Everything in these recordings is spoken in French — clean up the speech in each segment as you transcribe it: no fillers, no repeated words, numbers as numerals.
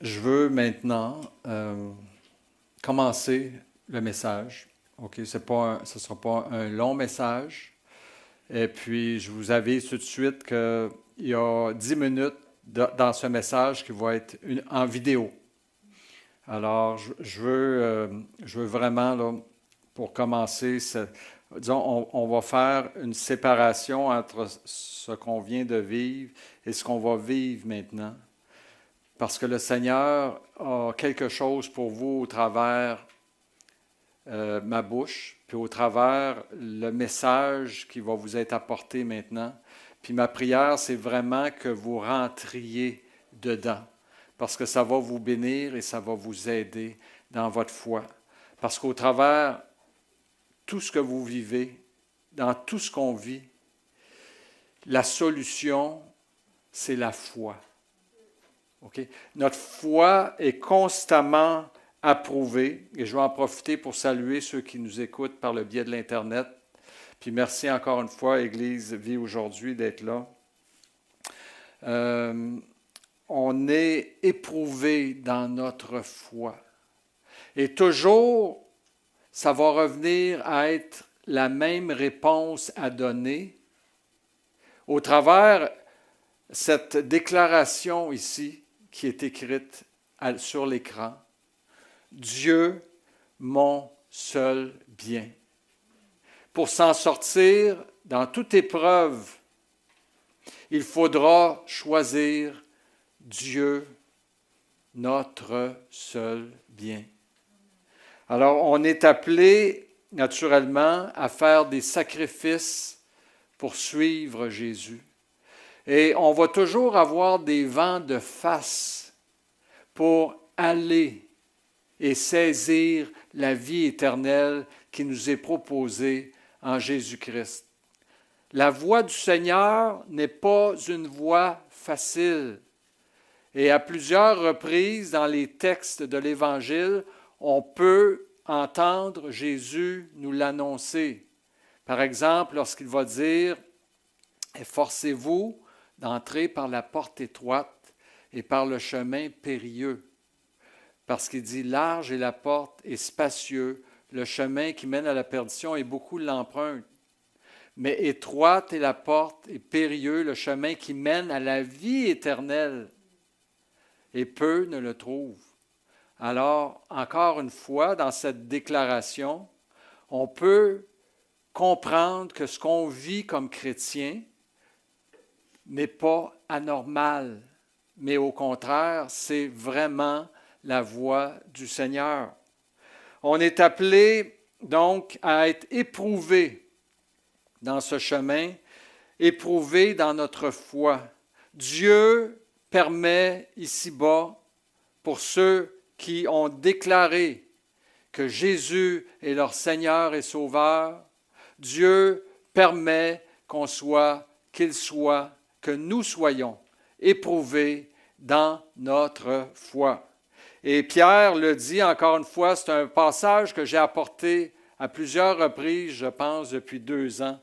Je veux maintenant commencer le message. OK, ce ne sera pas un long message. Et puis, je vous avise tout de suite qu'il y a 10 minutes dans ce message qui va être en vidéo. Alors, je veux vraiment, là, pour commencer, disons, on va faire une séparation entre ce qu'on vient de vivre et ce qu'on va vivre maintenant. Parce que le Seigneur a quelque chose pour vous au travers ma bouche, puis au travers le message qui va vous être apporté maintenant. Puis ma prière, c'est vraiment que vous rentriez dedans, parce que ça va vous bénir et ça va vous aider dans votre foi. Parce qu'au travers tout ce que vous vivez, dans tout ce qu'on vit, la solution, c'est la foi. Okay? Notre foi est constamment approuvée et je vais en profiter pour saluer ceux qui nous écoutent par le biais de l'Internet. Puis merci encore une fois, Église Vie aujourd'hui, d'être là. On est éprouvé dans notre foi. Et toujours, ça va revenir à être la même réponse à donner au travers cette déclaration ici qui est écrite sur l'écran. Dieu, mon seul bien. Pour s'en sortir dans toute épreuve, il faudra choisir Dieu, notre seul bien. Alors, on est appelé naturellement à faire des sacrifices pour suivre Jésus. Et on va toujours avoir des vents de face pour aller et saisir la vie éternelle qui nous est proposée en Jésus-Christ. La voie du Seigneur n'est pas une voie facile. Et à plusieurs reprises dans les textes de l'Évangile, on peut entendre Jésus nous l'annoncer. Par exemple, lorsqu'il va dire « Efforcez-vous d'entrer par la porte étroite et par le chemin périlleux. » Parce qu'il dit « Large est la porte et spacieux, le chemin qui mène à la perdition et beaucoup l'empruntent. Mais étroite est la porte et périlleux le chemin qui mène à la vie éternelle, et peu ne le trouvent. » Alors, encore une fois, dans cette déclaration, on peut comprendre que ce qu'on vit comme chrétien n'est pas anormal, mais au contraire, c'est vraiment la voie du Seigneur. On est appelé donc à être éprouvé dans ce chemin, éprouvé dans notre foi. Dieu permet ici-bas, pour ceux qui ont déclaré que Jésus est leur Seigneur et Sauveur, Dieu permet que nous soyons éprouvés dans notre foi. Et Pierre le dit encore une fois, c'est un passage que j'ai apporté à plusieurs reprises, je pense, depuis 2 ans.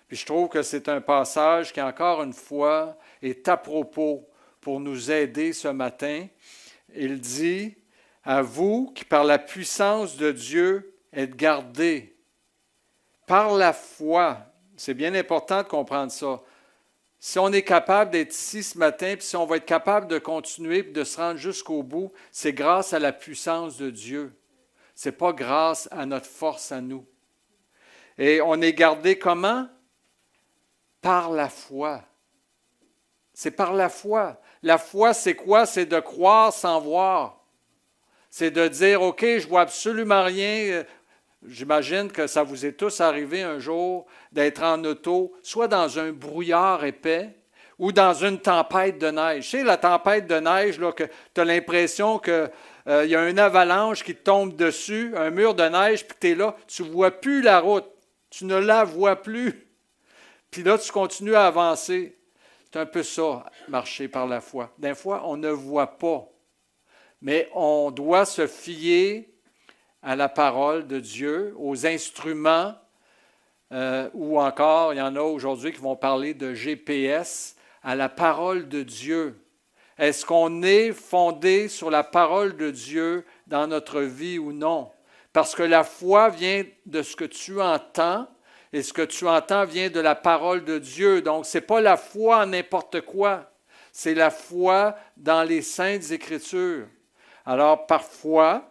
Puis je trouve que c'est un passage qui, encore une fois, est à propos pour nous aider ce matin. Il dit, « À vous qui, par la puissance de Dieu, êtes gardés par la foi. » C'est bien important de comprendre ça. Si on est capable d'être ici ce matin, puis si on va être capable de continuer et de se rendre jusqu'au bout, c'est grâce à la puissance de Dieu. Ce n'est pas grâce à notre force à nous. Et on est gardé comment? Par la foi. C'est par la foi. La foi, c'est quoi? C'est de croire sans voir. C'est de dire, OK, je ne vois absolument rien. J'imagine que ça vous est tous arrivé un jour d'être en auto, soit dans un brouillard épais ou dans une tempête de neige. Tu sais, la tempête de neige, là, que tu as l'impression qu'il y a une avalanche qui te tombe dessus, un mur de neige, puis tu es là, tu ne vois plus la route. Tu ne la vois plus. Puis là, tu continues à avancer. C'est un peu ça, marcher par la foi. Des fois, on ne voit pas. Mais on doit se fier à la parole de Dieu, aux instruments, ou encore, il y en a aujourd'hui qui vont parler de GPS, à la parole de Dieu. Est-ce qu'on est fondé sur la parole de Dieu dans notre vie ou non? Parce que la foi vient de ce que tu entends, et ce que tu entends vient de la parole de Dieu. Donc, ce n'est pas la foi en n'importe quoi, c'est la foi dans les Saintes Écritures. Alors, parfois,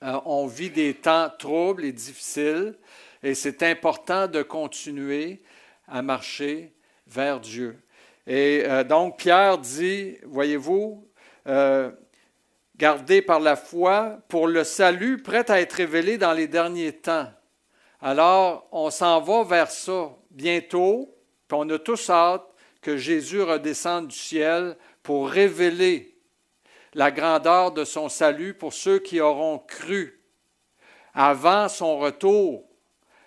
on vit des temps troubles et difficiles, et c'est important de continuer à marcher vers Dieu. Et donc, Pierre dit, voyez-vous, gardez par la foi pour le salut prêt à être révélé dans les derniers temps. Alors, on s'en va vers ça bientôt, puis on a tous hâte que Jésus redescende du ciel pour révéler la grandeur de son salut pour ceux qui auront cru avant son retour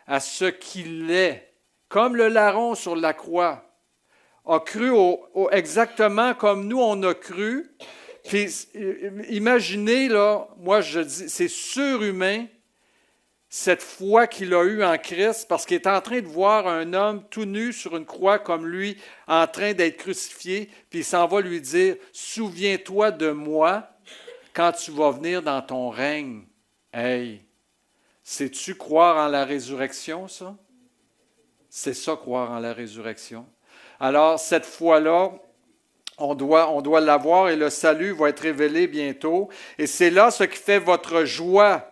à ce qu'il est, comme le larron sur la croix a cru exactement comme nous on a cru. Puis imaginez, là, moi je dis, c'est surhumain cette foi qu'il a eue en Christ, parce qu'il est en train de voir un homme tout nu sur une croix comme lui, en train d'être crucifié, puis il s'en va lui dire, « Souviens-toi de moi quand tu vas venir dans ton règne. » Hey, sais-tu croire en la résurrection, ça? C'est ça, croire en la résurrection. Alors, cette foi-là, on doit l'avoir et le salut va être révélé bientôt. Et c'est là ce qui fait votre joie.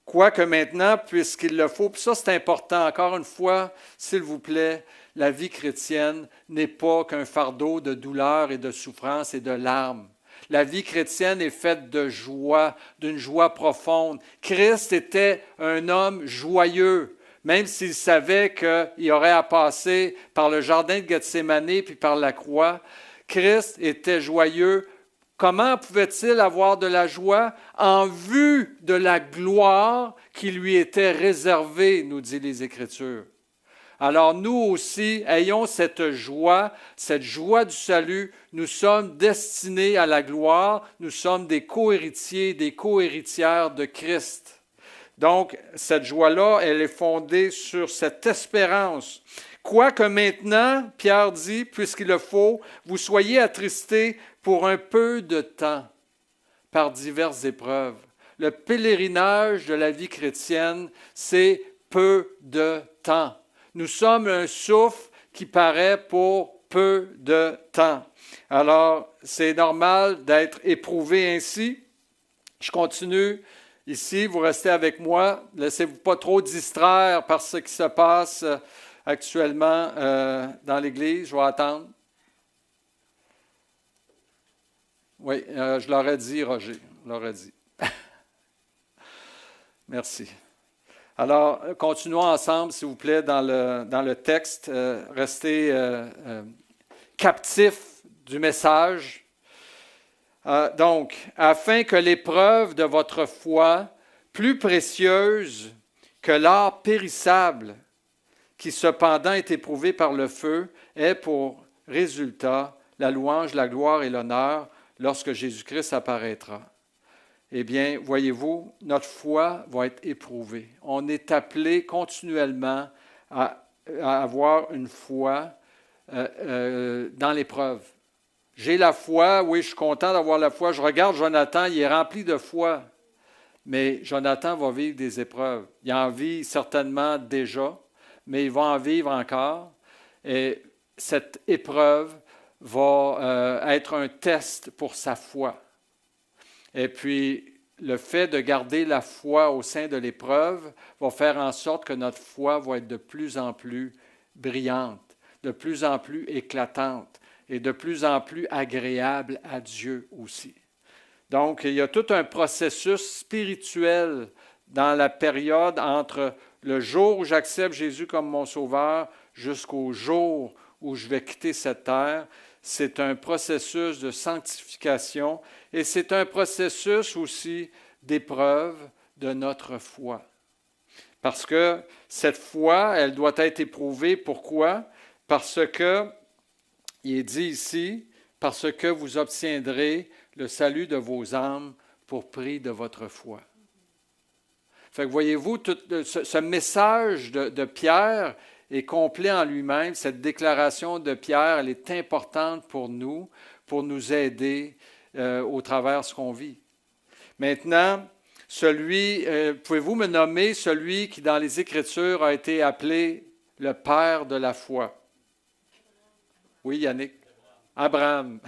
Quoique maintenant, puisqu'il le faut, puis ça c'est important, encore une fois, s'il vous plaît, la vie chrétienne n'est pas qu'un fardeau de douleur et de souffrance et de larmes. La vie chrétienne est faite de joie, d'une joie profonde. Christ était un homme joyeux, même s'il savait qu'il aurait à passer par le jardin de Gethsémani puis par la croix. Christ était joyeux. Comment pouvait-il avoir de la joie? En vue de la gloire qui lui était réservée, nous dit les Écritures. Alors nous aussi, ayons cette joie du salut. Nous sommes destinés à la gloire. Nous sommes des co-héritiers, des co-héritières de Christ. Donc, cette joie-là, elle est fondée sur cette espérance. Quoique maintenant, Pierre dit, puisqu'il le faut, vous soyez attristés pour un peu de temps par diverses épreuves. Le pèlerinage de la vie chrétienne, c'est peu de temps. Nous sommes un souffle qui paraît pour peu de temps. Alors, c'est normal d'être éprouvé ainsi. Je continue ici, vous restez avec moi. Laissez-vous pas trop distraire par ce qui se passe actuellement dans l'Église. Je vais attendre. Oui, je l'aurais dit, Roger. Je l'aurais dit. Merci. Alors, continuons ensemble, s'il vous plaît, dans le texte. Restez captifs du message. Donc, afin que l'épreuve de votre foi, plus précieuse que l'or périssable, qui cependant est éprouvé par le feu, ait pour résultat la louange, la gloire et l'honneur lorsque Jésus-Christ apparaîtra. Eh bien, voyez-vous, notre foi va être éprouvée. On est appelé continuellement à avoir une foi dans l'épreuve. J'ai la foi, oui, je suis content d'avoir la foi. Je regarde Jonathan, il est rempli de foi. Mais Jonathan va vivre des épreuves. Il en vit certainement déjà, mais il va en vivre encore. Et cette épreuve va être un test pour sa foi. Et puis, le fait de garder la foi au sein de l'épreuve va faire en sorte que notre foi va être de plus en plus brillante, de plus en plus éclatante et de plus en plus agréable à Dieu aussi. Donc, il y a tout un processus spirituel dans la période entre le jour où j'accepte Jésus comme mon sauveur jusqu'au jour où je vais quitter cette terre. C'est un processus de sanctification et c'est un processus aussi d'épreuve de notre foi. Parce que cette foi, elle doit être éprouvée. Pourquoi? Parce que, il est dit ici, parce que vous obtiendrez le salut de vos âmes pour prix de votre foi. Fait que voyez-vous, tout ce message de Pierre est complet en lui-même. Cette déclaration de Pierre, elle est importante pour nous, pour nous aider au travers de ce qu'on vit. Maintenant, pouvez-vous me nommer celui qui dans les Écritures a été appelé le père de la foi? Oui, Yannick? Abraham.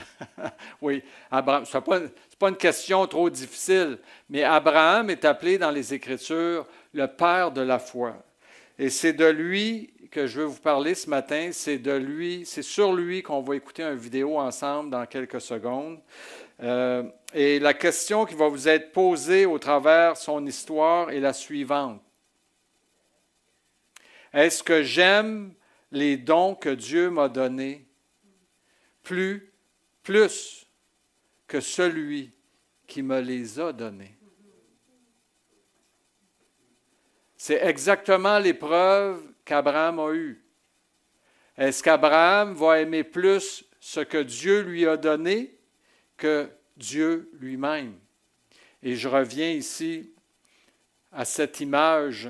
Oui, Abraham. Ce n'est pas une question trop difficile, mais Abraham est appelé dans les Écritures le père de la foi. Et c'est de lui que je veux vous parler ce matin. C'est sur lui qu'on va écouter une vidéo ensemble dans quelques secondes. Et la question qui va vous être posée au travers de son histoire est la suivante. Est-ce que j'aime les dons que Dieu m'a donnés plus que celui qui me les a donnés? C'est exactement l'épreuve qu'Abraham a eue. Est-ce qu'Abraham va aimer plus ce que Dieu lui a donné que Dieu lui-même? Et je reviens ici à cette image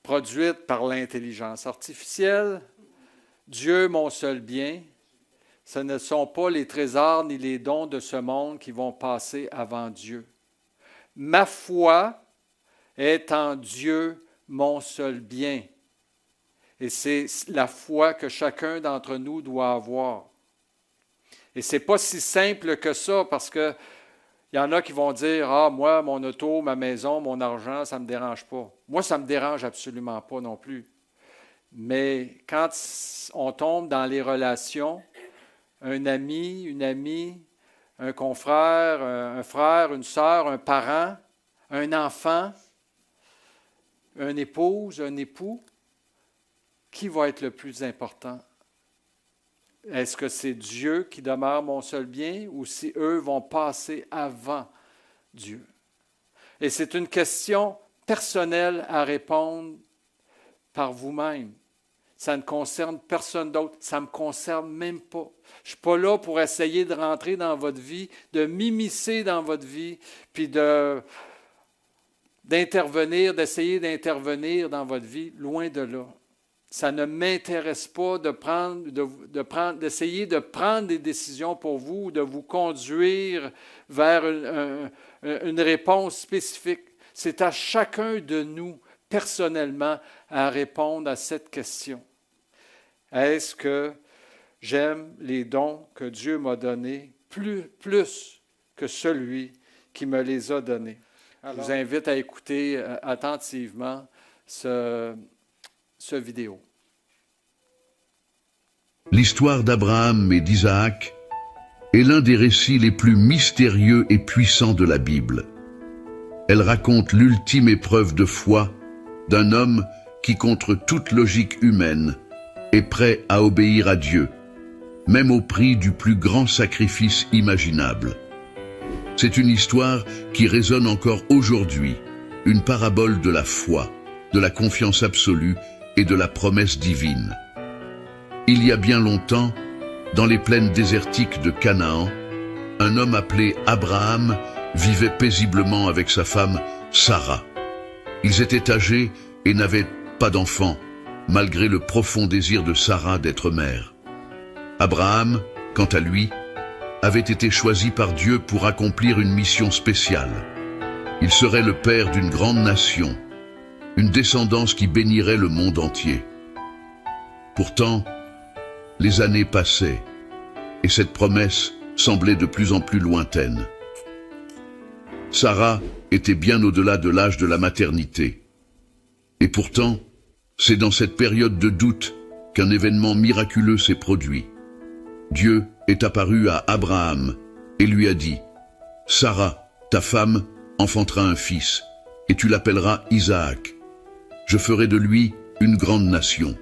produite par l'intelligence artificielle. Dieu, mon seul bien, ce ne sont pas les trésors ni les dons de ce monde qui vont passer avant Dieu. Ma foi est en Dieu, mon seul bien. Et c'est la foi que chacun d'entre nous doit avoir. Et ce n'est pas si simple que ça, parce qu'il y en a qui vont dire « Ah, moi, mon auto, ma maison, mon argent, ça ne me dérange pas. » Moi, ça ne me dérange absolument pas non plus. Mais quand on tombe dans les relations, un ami, une amie, un confrère, un frère, une sœur, un parent, un enfant, une épouse, un époux, qui va être le plus important? Est-ce que c'est Dieu qui demeure mon seul bien ou si eux vont passer avant Dieu? Et c'est une question personnelle à répondre par vous-même. Ça ne concerne personne d'autre. Ça ne me concerne même pas. Je ne suis pas là pour essayer de rentrer dans votre vie, de m'immiscer dans votre vie, puis d'essayer d'intervenir dans votre vie, loin de là. Ça ne m'intéresse pas d'essayer de prendre des décisions pour vous, de vous conduire vers une réponse spécifique. C'est à chacun de nous, personnellement, à répondre à cette question. Est-ce que j'aime les dons que Dieu m'a donnés plus que celui qui me les a donnés? Alors, je vous invite à écouter attentivement ce vidéo. L'histoire d'Abraham et d'Isaac est l'un des récits les plus mystérieux et puissants de la Bible. Elle raconte l'ultime épreuve de foi d'un homme qui, contre toute logique humaine, est prêt à obéir à Dieu, même au prix du plus grand sacrifice imaginable. C'est une histoire qui résonne encore aujourd'hui, une parabole de la foi, de la confiance absolue et de la promesse divine. Il y a bien longtemps, dans les plaines désertiques de Canaan, un homme appelé Abraham vivait paisiblement avec sa femme Sarah. Ils étaient âgés et n'avaient pas d'enfants, malgré le profond désir de Sarah d'être mère. Abraham, quant à lui, avait été choisi par Dieu pour accomplir une mission spéciale. Il serait le père d'une grande nation, une descendance qui bénirait le monde entier. Pourtant, les années passaient, et cette promesse semblait de plus en plus lointaine. Sarah était bien au-delà de l'âge de la maternité. Et pourtant, c'est dans cette période de doute qu'un événement miraculeux s'est produit. Dieu est apparu à Abraham et lui a dit « Sarah, ta femme, enfantera un fils, et tu l'appelleras Isaac. Je ferai de lui une grande nation. »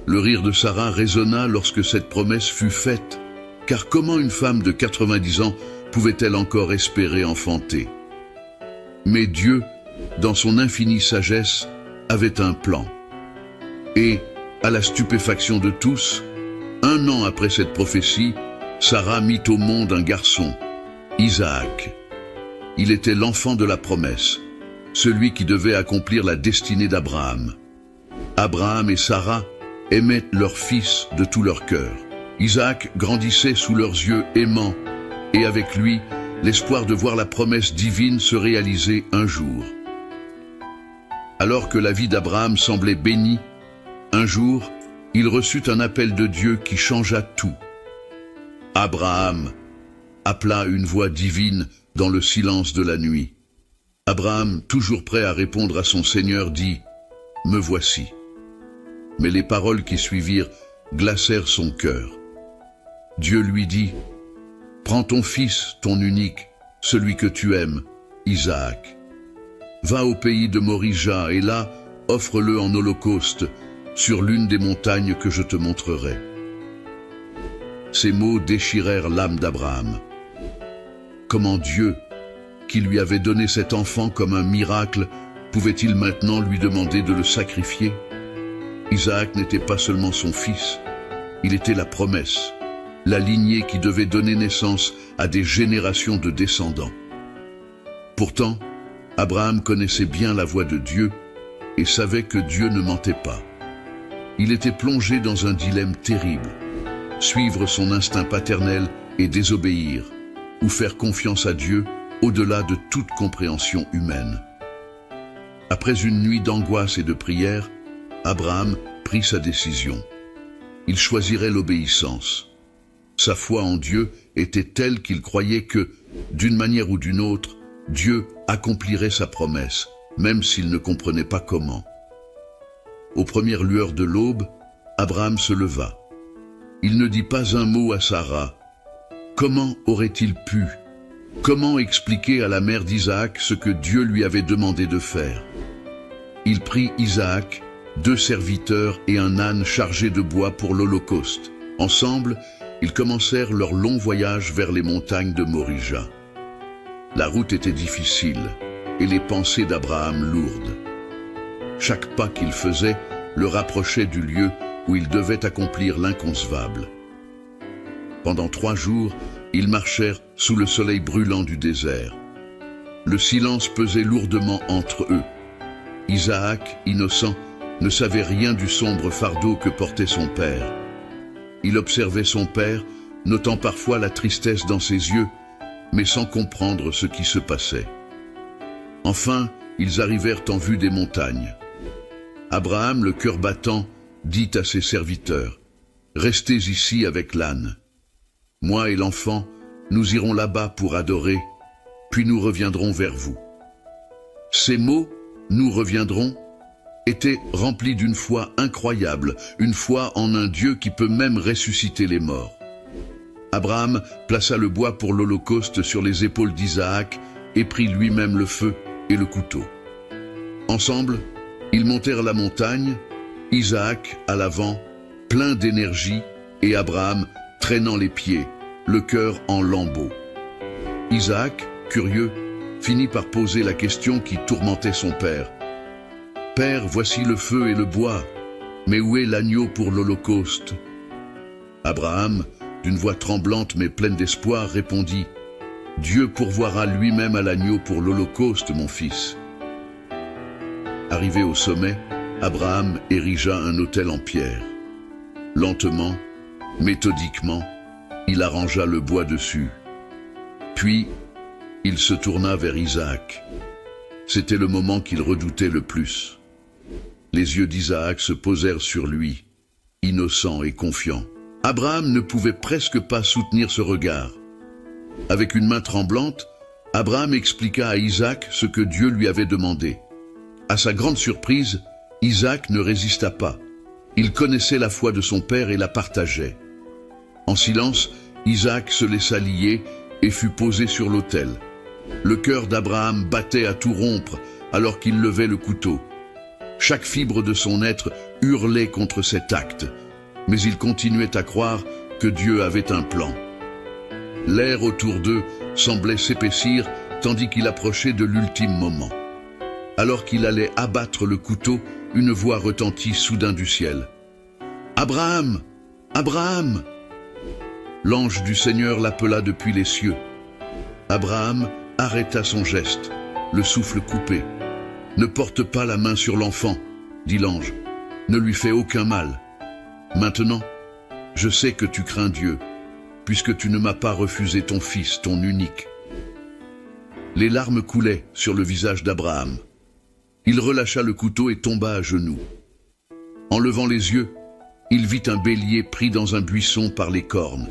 Le rire de Sarah résonna lorsque cette promesse fut faite, car comment une femme de 90 ans pouvait-elle encore espérer enfanter? Mais Dieu, dans son infinie sagesse, avait un plan. Et, à la stupéfaction de tous, 1 an après cette prophétie, Sarah mit au monde un garçon, Isaac. Il était l'enfant de la promesse, celui qui devait accomplir la destinée d'Abraham. Abraham et Sarah aimaient leur fils de tout leur cœur. Isaac grandissait sous leurs yeux aimants, et avec lui, l'espoir de voir la promesse divine se réaliser un jour. Alors que la vie d'Abraham semblait bénie, un jour, il reçut un appel de Dieu qui changea tout. « Abraham !» appela une voix divine dans le silence de la nuit. Abraham, toujours prêt à répondre à son Seigneur, dit « Me voici ». Mais les paroles qui suivirent glacèrent son cœur. Dieu lui dit « Prends ton fils, ton unique, celui que tu aimes, Isaac. Va au pays de Morija et là, offre-le en holocauste sur l'une des montagnes que je te montrerai. » Ces mots déchirèrent l'âme d'Abraham. Comment Dieu, qui lui avait donné cet enfant comme un miracle, pouvait-il maintenant lui demander de le sacrifier? Isaac n'était pas seulement son fils, il était la promesse, la lignée qui devait donner naissance à des générations de descendants. Pourtant, Abraham connaissait bien la voix de Dieu et savait que Dieu ne mentait pas. Il était plongé dans un dilemme terrible, suivre son instinct paternel et désobéir, ou faire confiance à Dieu au-delà de toute compréhension humaine. Après une nuit d'angoisse et de prière, Abraham prit sa décision. Il choisirait l'obéissance. Sa foi en Dieu était telle qu'il croyait que, d'une manière ou d'une autre, Dieu accomplirait sa promesse, même s'il ne comprenait pas comment. Aux premières lueurs de l'aube, Abraham se leva. Il ne dit pas un mot à Sarah. Comment aurait-il pu? Comment expliquer à la mère d'Isaac ce que Dieu lui avait demandé de faire? Il prit Isaac, 2 serviteurs et un âne chargé de bois pour l'Holocauste. Ensemble, ils commencèrent leur long voyage vers les montagnes de Morija. La route était difficile et les pensées d'Abraham lourdes. Chaque pas qu'il faisait le rapprochait du lieu où il devait accomplir l'inconcevable. Pendant 3 jours, ils marchèrent sous le soleil brûlant du désert. Le silence pesait lourdement entre eux. Isaac, innocent, ne savait rien du sombre fardeau que portait son père. Il observait son père, notant parfois la tristesse dans ses yeux, mais sans comprendre ce qui se passait. Enfin, ils arrivèrent en vue des montagnes. Abraham, le cœur battant, dit à ses serviteurs, « Restez ici avec l'âne. Moi et l'enfant, nous irons là-bas pour adorer, puis nous reviendrons vers vous. » Ces mots, « nous reviendrons », étaient remplis d'une foi incroyable, une foi en un Dieu qui peut même ressusciter les morts. Abraham plaça le bois pour l'Holocauste sur les épaules d'Isaac et prit lui-même le feu et le couteau. Ensemble, ils montèrent la montagne, Isaac à l'avant, plein d'énergie, et Abraham traînant les pieds, le cœur en lambeaux. Isaac, curieux, finit par poser la question qui tourmentait son père. « Père, voici le feu et le bois, mais où est l'agneau pour l'Holocauste » Abraham, d'une voix tremblante mais pleine d'espoir, répondit « Dieu pourvoira lui-même à l'agneau pour l'Holocauste, mon fils. » Arrivé au sommet, Abraham érigea un autel en pierre. Lentement, méthodiquement, il arrangea le bois dessus. Puis, il se tourna vers Isaac. C'était le moment qu'il redoutait le plus. Les yeux d'Isaac se posèrent sur lui, innocent et confiant. Abraham ne pouvait presque pas soutenir ce regard. Avec une main tremblante, Abraham expliqua à Isaac ce que Dieu lui avait demandé. À sa grande surprise, Isaac ne résista pas. Il connaissait la foi de son père et la partageait. En silence, Isaac se laissa lier et fut posé sur l'autel. Le cœur d'Abraham battait à tout rompre alors qu'il levait le couteau. Chaque fibre de son être hurlait contre cet acte, mais il continuait à croire que Dieu avait un plan. L'air autour d'eux semblait s'épaissir tandis qu'il approchait de l'ultime moment. Alors qu'il allait abattre le couteau, une voix retentit soudain du ciel. « Abraham! Abraham !» L'ange du Seigneur l'appela depuis les cieux. Abraham arrêta son geste, le souffle coupé. « Ne porte pas la main sur l'enfant, dit l'ange. Ne lui fais aucun mal. Maintenant, Je sais que tu crains Dieu, puisque tu ne m'as pas refusé ton fils, ton unique. » Les larmes coulaient sur le visage d'Abraham. Il relâcha le couteau et tomba à genoux. En levant les yeux, il vit un bélier pris dans un buisson par les cornes.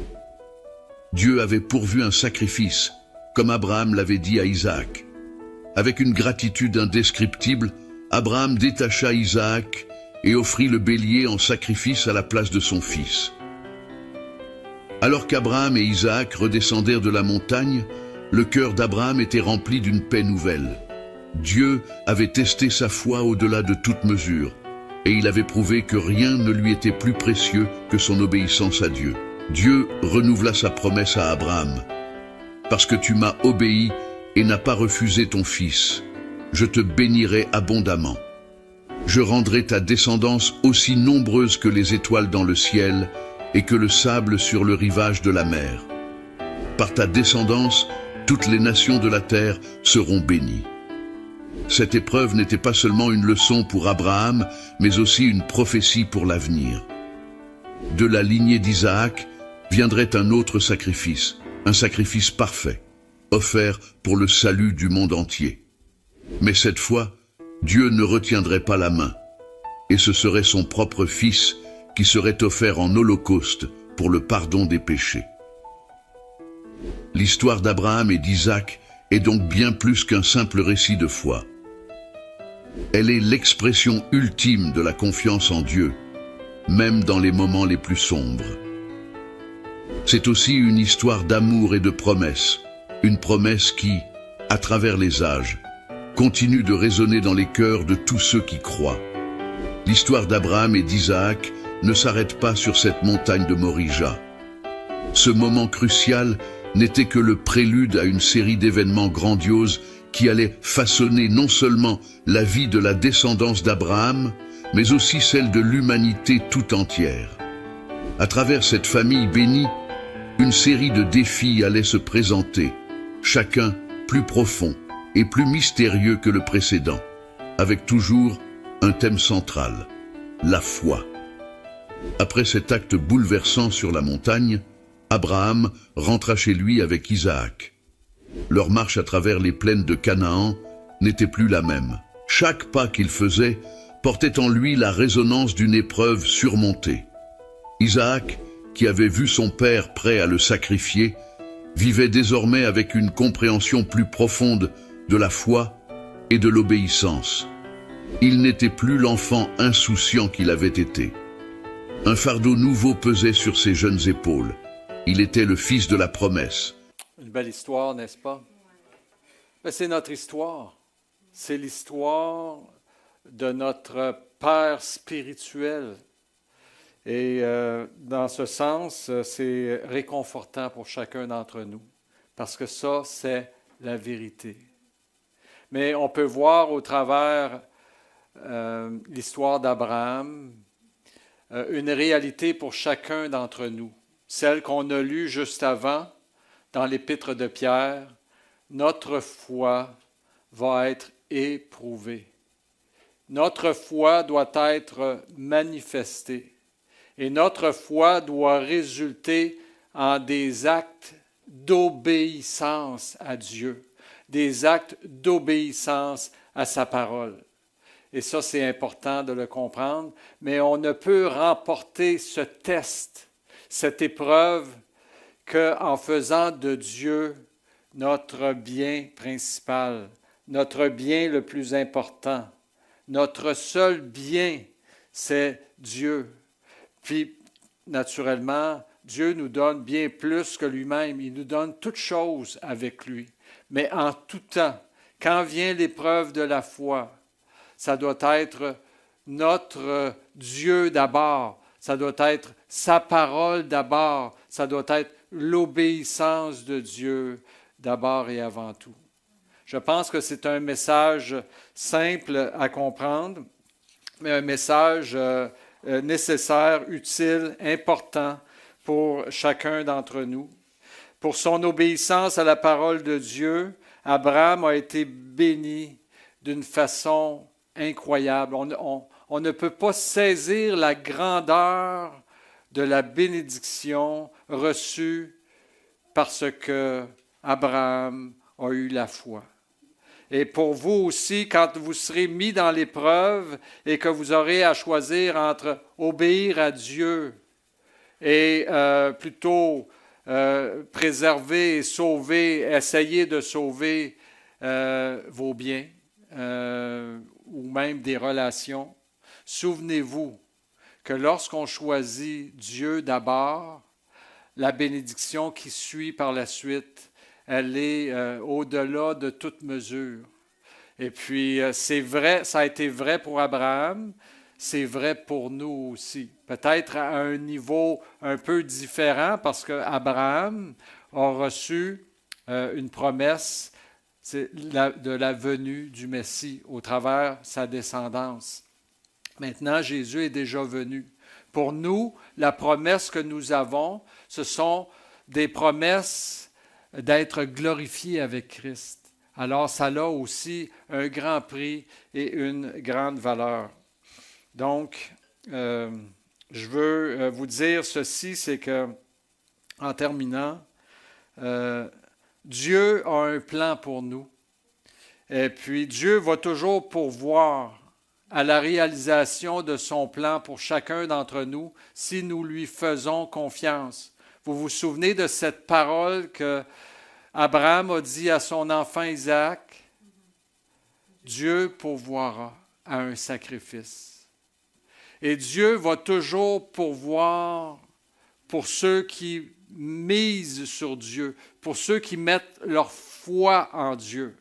Dieu avait pourvu un sacrifice, comme Abraham l'avait dit à Isaac. Avec une gratitude indescriptible, Abraham détacha Isaac et offrit le bélier en sacrifice à la place de son fils. Alors qu'Abraham et Isaac redescendèrent de la montagne, le cœur d'Abraham était rempli d'une paix nouvelle. Dieu avait testé sa foi au-delà de toute mesure, et il avait prouvé que rien ne lui était plus précieux que son obéissance à Dieu. Dieu renouvela sa promesse à Abraham. « Parce que tu m'as obéi et n'as pas refusé ton fils, je te bénirai abondamment. Je rendrai ta descendance aussi nombreuse que les étoiles dans le ciel et que le sable sur le rivage de la mer. Par ta descendance, toutes les nations de la terre seront bénies. » Cette épreuve n'était pas seulement une leçon pour Abraham, mais aussi une prophétie pour l'avenir. De la lignée d'Isaac viendrait un autre sacrifice, un sacrifice parfait, offert pour le salut du monde entier. Mais cette fois, Dieu ne retiendrait pas la main, et ce serait son propre Fils qui serait offert en holocauste pour le pardon des péchés. L'histoire d'Abraham et d'Isaac est donc bien plus qu'un simple récit de foi. Elle est l'expression ultime de la confiance en Dieu, même dans les moments les plus sombres. C'est aussi une histoire d'amour et de promesse, une promesse qui, à travers les âges, continue de résonner dans les cœurs de tous ceux qui croient. L'histoire d'Abraham et d'Isaac ne s'arrête pas sur cette montagne de Morija. Ce moment crucial n'était que le prélude à une série d'événements grandioses qui allaient façonner non seulement la vie de la descendance d'Abraham, mais aussi celle de l'humanité tout entière. À travers cette famille bénie, une série de défis allait se présenter, chacun plus profond et plus mystérieux que le précédent, avec toujours un thème central, la foi. Après cet acte bouleversant sur la montagne, Abraham rentra chez lui avec Isaac. Leur marche à travers les plaines de Canaan n'était plus la même. Chaque pas qu'il faisait portait en lui la résonance d'une épreuve surmontée. Isaac, qui avait vu son père prêt à le sacrifier, vivait désormais avec une compréhension plus profonde de la foi et de l'obéissance. Il n'était plus l'enfant insouciant qu'il avait été. Un fardeau nouveau pesait sur ses jeunes épaules. Il était le fils de la promesse. Une belle histoire, n'est-ce pas? Mais c'est notre histoire. C'est l'histoire de notre Père spirituel. Et dans ce sens, c'est réconfortant pour chacun d'entre nous, parce que ça, c'est la vérité. Mais on peut voir au travers l'histoire d'Abraham une réalité pour chacun d'entre nous, celle qu'on a lue juste avant dans l'Épître de Pierre. Notre foi va être éprouvée. Notre foi doit être manifestée. Et notre foi doit résulter en des actes d'obéissance à Dieu, des actes d'obéissance à sa parole. Et ça, c'est important de le comprendre, mais on ne peut remporter ce test, cette épreuve, qu'en faisant de Dieu notre bien principal, notre bien le plus important. Notre seul bien, c'est Dieu. Puis, naturellement, Dieu nous donne bien plus que lui-même. Il nous donne toutes choses avec lui. Mais en tout temps, quand vient l'épreuve de la foi, ça doit être notre Dieu d'abord. Ça doit être sa parole d'abord. Ça doit être l'obéissance de Dieu d'abord et avant tout. Je pense que c'est un message simple à comprendre, mais un message nécessaire, utile, important pour chacun d'entre nous. Pour son obéissance à la parole de Dieu, Abraham a été béni d'une façon incroyable. On ne peut pas saisir la grandeur de la bénédiction reçue parce que Abraham a eu la foi. Et pour vous aussi, quand vous serez mis dans l'épreuve et que vous aurez à choisir entre obéir à Dieu et plutôt préserver et sauver, essayer de sauver vos biens ou même des relations, souvenez-vous que lorsqu'on choisit Dieu d'abord, la bénédiction qui suit par la suite, elle est au-delà de toute mesure. Et puis, c'est vrai, ça a été vrai pour Abraham, c'est vrai pour nous aussi. Peut-être à un niveau un peu différent parce qu'Abraham a reçu une promesse de la venue du Messie au travers sa descendance. Maintenant, Jésus est déjà venu. Pour nous, la promesse que nous avons, ce sont des promesses d'être glorifiés avec Christ. Alors, ça a aussi un grand prix et une grande valeur. Donc, je veux vous dire ceci, c'est que, en terminant, Dieu a un plan pour nous. Et puis, Dieu va toujours pourvoir à la réalisation de son plan pour chacun d'entre nous si nous lui faisons confiance. Vous vous souvenez de cette parole que Abraham a dit à son enfant Isaac? Dieu pourvoira à un sacrifice. Et Dieu va toujours pourvoir pour ceux qui misent sur Dieu, pour ceux qui mettent leur foi en Dieu.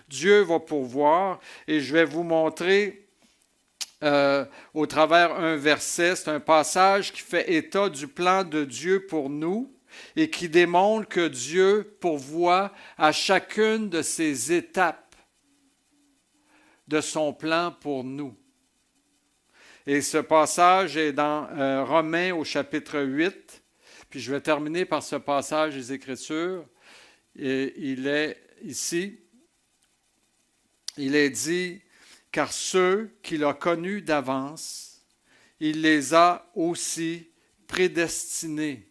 Dieu va pourvoir et je vais vous montrer au travers un verset, c'est un passage qui fait état du plan de Dieu pour nous et qui démontre que Dieu pourvoit à chacune de ces étapes de son plan pour nous. Et ce passage est dans Romains au chapitre 8, puis je vais terminer par ce passage des Écritures. Et il est ici, il est dit, « Car ceux qu'il a connus d'avance, il les a aussi prédestinés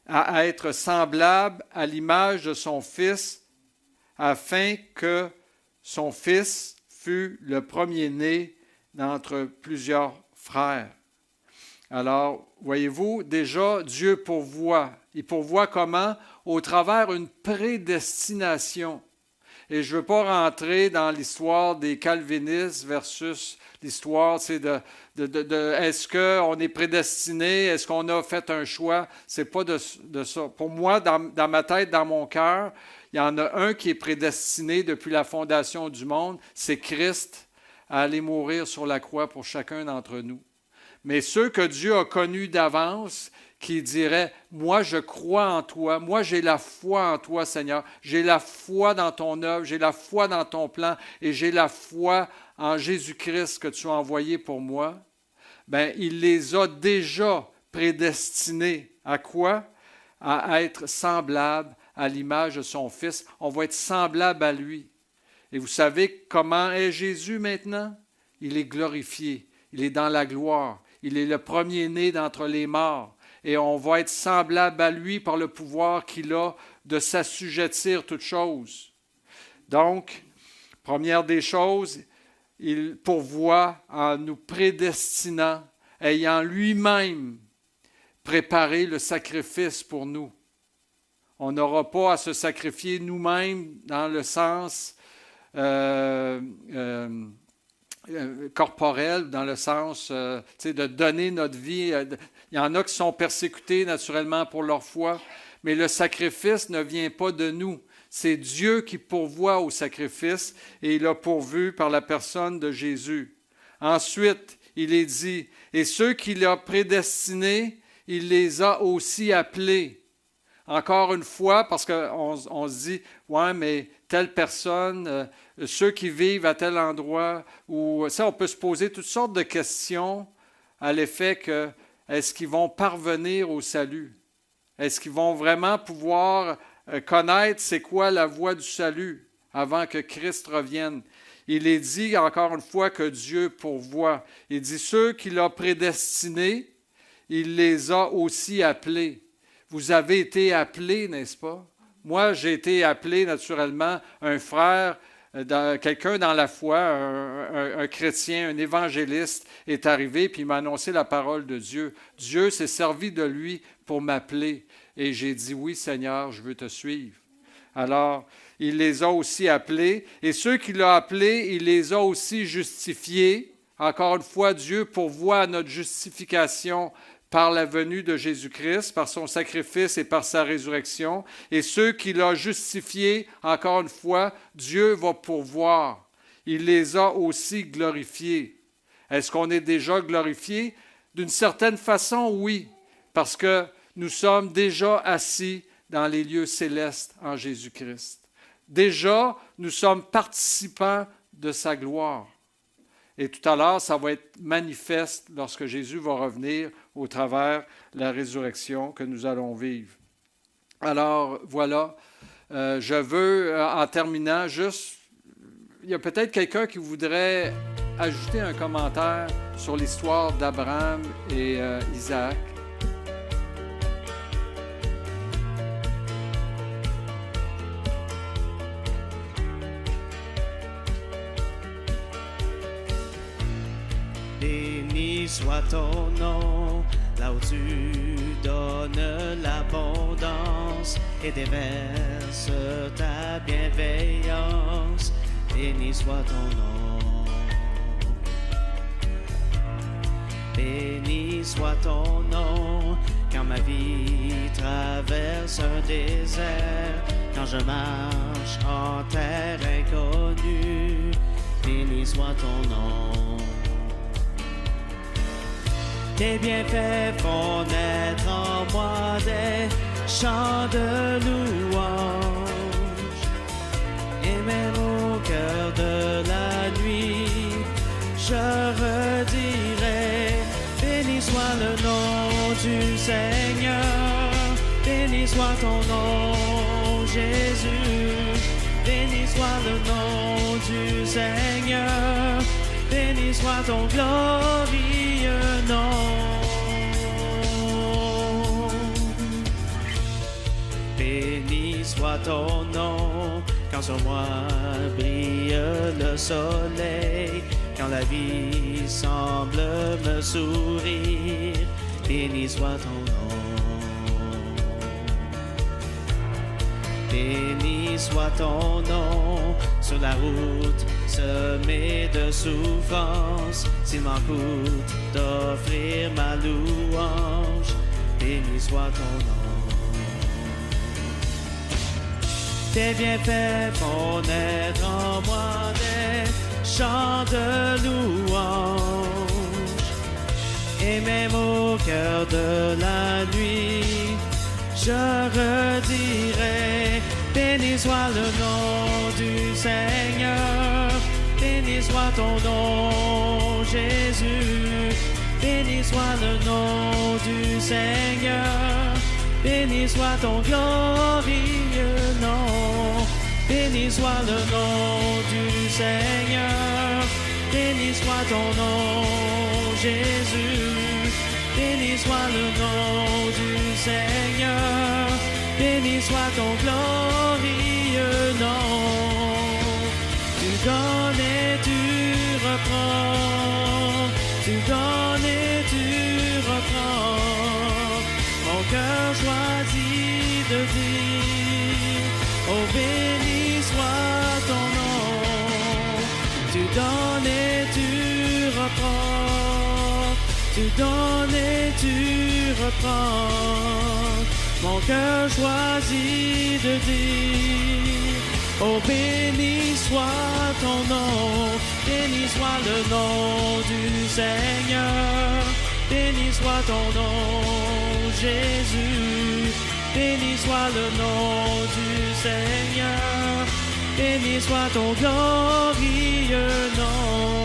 à être semblables à l'image de son Fils, afin que son Fils fût le premier-né d'entre plusieurs frères. » Alors, voyez-vous, déjà, Dieu pourvoit. Il pourvoit comment? Au travers d'une prédestination. Et je ne veux pas rentrer dans l'histoire des calvinistes versus l'histoire est-ce qu'on est prédestiné, est-ce qu'on a fait un choix? Ce n'est pas de ça. Pour moi, dans ma tête, dans mon cœur, il y en a un qui est prédestiné depuis la fondation du monde, c'est Christ à aller mourir sur la croix pour chacun d'entre nous. Mais ceux que Dieu a connus d'avance, qui diraient, moi je crois en toi, moi j'ai la foi en toi Seigneur, j'ai la foi dans ton œuvre, j'ai la foi dans ton plan et j'ai la foi en Jésus-Christ que tu as envoyé pour moi, bien il les a déjà prédestinés à quoi? À être semblables à l'image de son Fils. On va être semblable à lui. Et vous savez comment est Jésus maintenant? Il est glorifié, il est dans la gloire, il est le premier-né d'entre les morts. Et on va être semblable à lui par le pouvoir qu'il a de s'assujettir toutes choses. Donc, première des choses, il pourvoit en nous prédestinant, ayant lui-même préparé le sacrifice pour nous. On n'aura pas à se sacrifier nous-mêmes dans le sens corporel, dans le sens de donner notre vie. Il y en a qui sont persécutés naturellement pour leur foi, mais le sacrifice ne vient pas de nous. C'est Dieu qui pourvoit au sacrifice et il a pourvu par la personne de Jésus. Ensuite, il est dit, et ceux qu'il a prédestinés, il les a aussi appelés. Encore une fois, parce qu'on se dit, ouais, mais telle personne, ceux qui vivent à tel endroit, ou ça, on peut se poser toutes sortes de questions à l'effet que est-ce qu'ils vont parvenir au salut? Est-ce qu'ils vont vraiment pouvoir connaître c'est quoi la voie du salut avant que Christ revienne? Il est dit encore une fois que Dieu pourvoit. Il dit ceux qu'il a prédestinés, il les a aussi appelés. Vous avez été appelés, n'est-ce pas? Moi, j'ai été appelé naturellement un frère, quelqu'un dans la foi, un chrétien, un évangéliste est arrivé puis il m'a annoncé la parole de Dieu. Dieu s'est servi de lui pour m'appeler. Et j'ai dit, oui Seigneur, je veux te suivre. Alors, il les a aussi appelés. Et ceux qu'il a appelés, il les a aussi justifiés. Encore une fois, Dieu pourvoit à notre justification par la venue de Jésus-Christ, par son sacrifice et par sa résurrection. Et ceux qu'il a justifiés, encore une fois, Dieu va pourvoir. Il les a aussi glorifiés. Est-ce qu'on est déjà glorifiés? D'une certaine façon, oui, parce que nous sommes déjà assis dans les lieux célestes en Jésus-Christ. Déjà, nous sommes participants de sa gloire. Et tout à l'heure, ça va être manifeste lorsque Jésus va revenir au travers de la résurrection que nous allons vivre. Alors, voilà, je veux, en terminant, juste, il y a peut-être quelqu'un qui voudrait ajouter un commentaire sur l'histoire d'Abraham et Isaac. Béni soit ton nom, là où tu donnes l'abondance et déverses ta bienveillance. Béni soit ton nom. Béni soit ton nom, quand ma vie traverse un désert, quand je marche en terre inconnue. Béni soit ton nom. Tes bienfaits font naître en moi des chants de louange. Et même au cœur de la nuit, je redirai, béni soit le nom du Seigneur. Béni soit ton nom, Jésus. Béni soit le nom du Seigneur. Béni soit ton glorieux nom. Béni soit ton nom, quand sur moi brille le soleil, quand la vie semble me sourire. Béni soit ton nom. Béni soit ton nom, sur la route semée de souffrance, s'il m'en coûte d'offrir ma louange. Béni soit ton nom. Tes bienfaits font naître en moi des chants de louange. Et même au cœur de la nuit, je redirai, béni soit le nom du Seigneur. Béni soit ton nom, Jésus. Béni soit le nom du Seigneur. Béni soit ton glorieux nom. Béni soit le nom du Seigneur. Béni soit ton nom, Jésus. Béni soit le nom du Seigneur. Béni soit ton glorieux nom. Tu donnes et tu reprends. Tu donnes et tu reprends. Mon cœur choisit de dire, oh béni soit ton nom. Tu donnes et tu reprends. Tu donnes et tu reprends. Mon cœur choisit de dire, oh béni soit ton nom. Béni soit le nom du Seigneur. Béni soit ton nom, Jésus. Béni soit le nom du Seigneur. Béni soit ton glorieux nom.